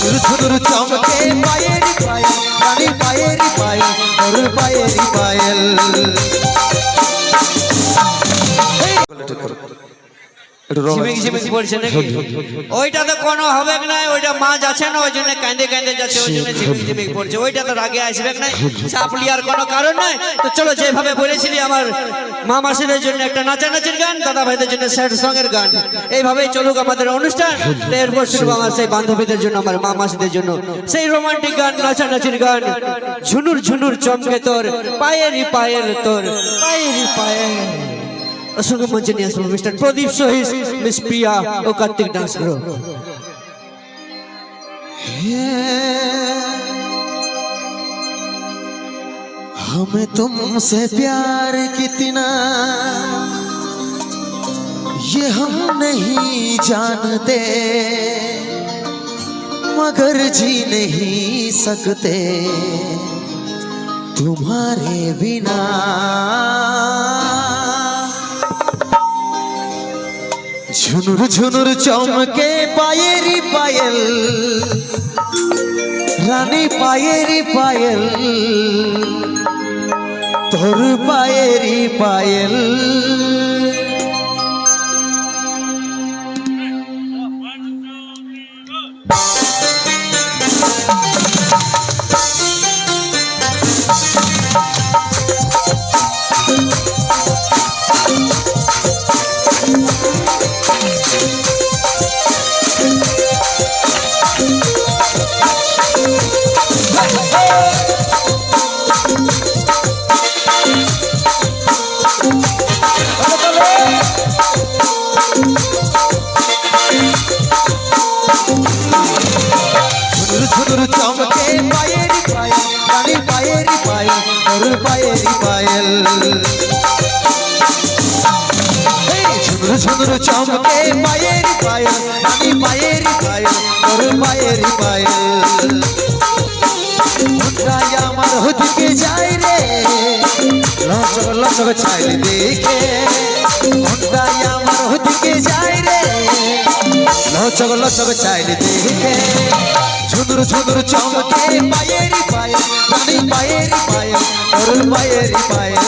ঝুনুর ঝুনুর চমকে পায়েরি পায়েল রানী পায়েরি পায়েল তোর পায়েরি পায়েল ওইটা তো কোনো হবে না, ওইটা মাছ আছে না, ওই জন্য কাঁদে কাঁদে যাচ্ছে, ওই জন্য ঝিমিক ঝিমিক পড়ছে। ওইটা তো রাগে আসবে না, চাপলি আর কোনো কারণ নাই। তো চলো, যেভাবে বলেছিলি আমার মা মাসিদের জন্য একটা নাচানাচির গান, দাদা ভাইদের জন্য স্যাড সং এর গান, এইভাবেই চলুক আমাদের অনুষ্ঠান। এরপর শুনবো আমার সেই বান্ধবীদের জন্য, আমার মা মাসিদের জন্য সেই রোমান্টিক গান, নাচানাচির গান। ঝুনুর ঝুনুর চমকে তোর পায়েরি পায়েল, তোর পায়েরি পায়েল। असंग मंचे निया सुन मिस्टर प्रदीप सोहिस, मिस प्रिया और कार्तिक डांस करो। हमें तुमसे प्यार कितना ये हम नहीं जानते, मगर जी नहीं सकते तुम्हारे बिना। झुनुर झुनुर चमके पायेरी पायल रानी पायेरी पायल तोर पायेरी पायल। झुनुर चमके पायेरी पायल रानी पायेरी पायल और पायेरी पायल। झुनुर झुनुर चमके पायेरी पायल रानी पायेरी पायल और पायेरी पायल। मुंडाई आमार होदिके जाय रे लचक लचक छाइल देखे, मुंडाई आमार होदिके जाय रे लचक लचक छाइल देखे। झुनुर झुनुर चमके पायेरी पायल रानी पायेरी पायल और पायेरी पायल।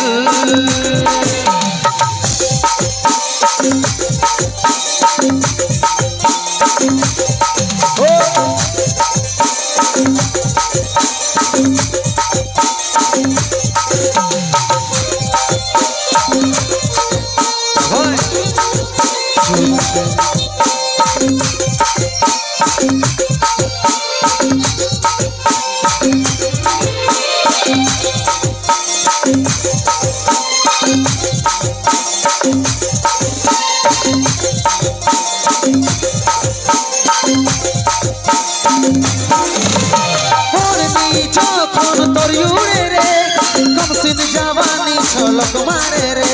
जवानी छलक मारे रे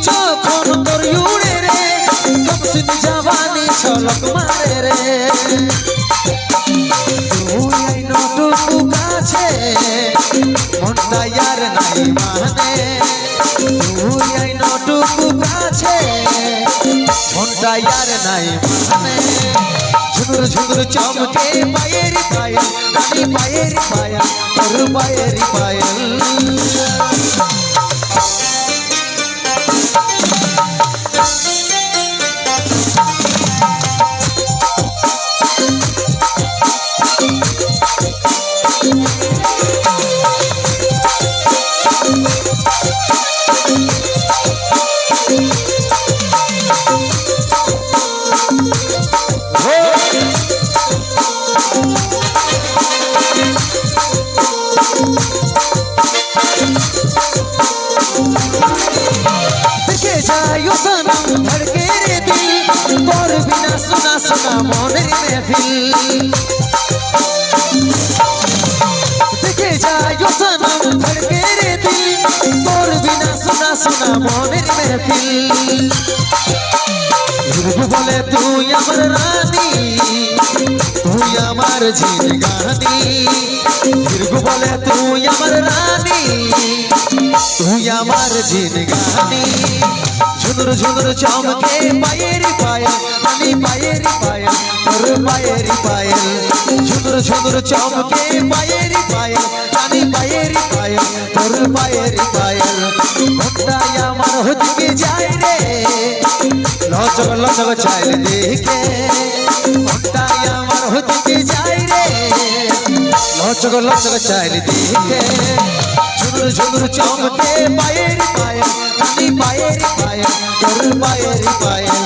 যখন তোর উড়ে রে কমসিন जवानी छलक मारे रे। তুই আই নটুকু কাছে মনটা यार নাই মানে, তুই আই নটুকু কাছে মনটা यार নাই মানে। झुनुर झुनुर चमके पायेरी पायल रानी पायेरी पायल और पायेरी पायल। देखे जायो सनम धड़के रे दिल तोर बिना सुना सुना मोने महफिल। देखे जायो सनम धड़के रे दिल तोर बिना सुना सुना मोने महफिल। बोले तू अमर रानी तू अमर जिंदगानी, बोले तू अमर रानी तू अमर जिंदगानी। झुनुर झुनुर चमके पायेरी पायल পায়েরি পায়েল ঝুনুর ঝুনুর চমকে পায়েরি পায়েল রানী পায়েরি পায়েল তোর পায়েরি পায়েল মনটাই আমার হদিকে যায় রে লচক লচক চাইলে দেখে মনটাই আমার হদিকে যায় রে লচক লচক চাইলে দেখে ঝুনুর ঝুনুর চমকে পায়েরি পায়েল রানী পায়েরি পায়েল তোর পায়েরি পায়েল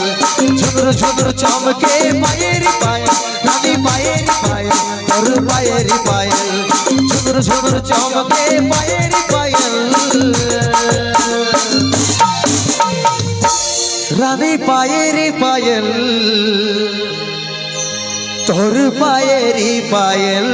ঝুনুর ঝুনুর চমকে পায়েরি পায়েল রানী পায়েরি পায়েল তোর পায়েরি পায়েল ঝুনুর ঝুনুর চমকে পায়েরি পায়েল রানী পায়েরি পায়েল তোর পায়েরি পায়েল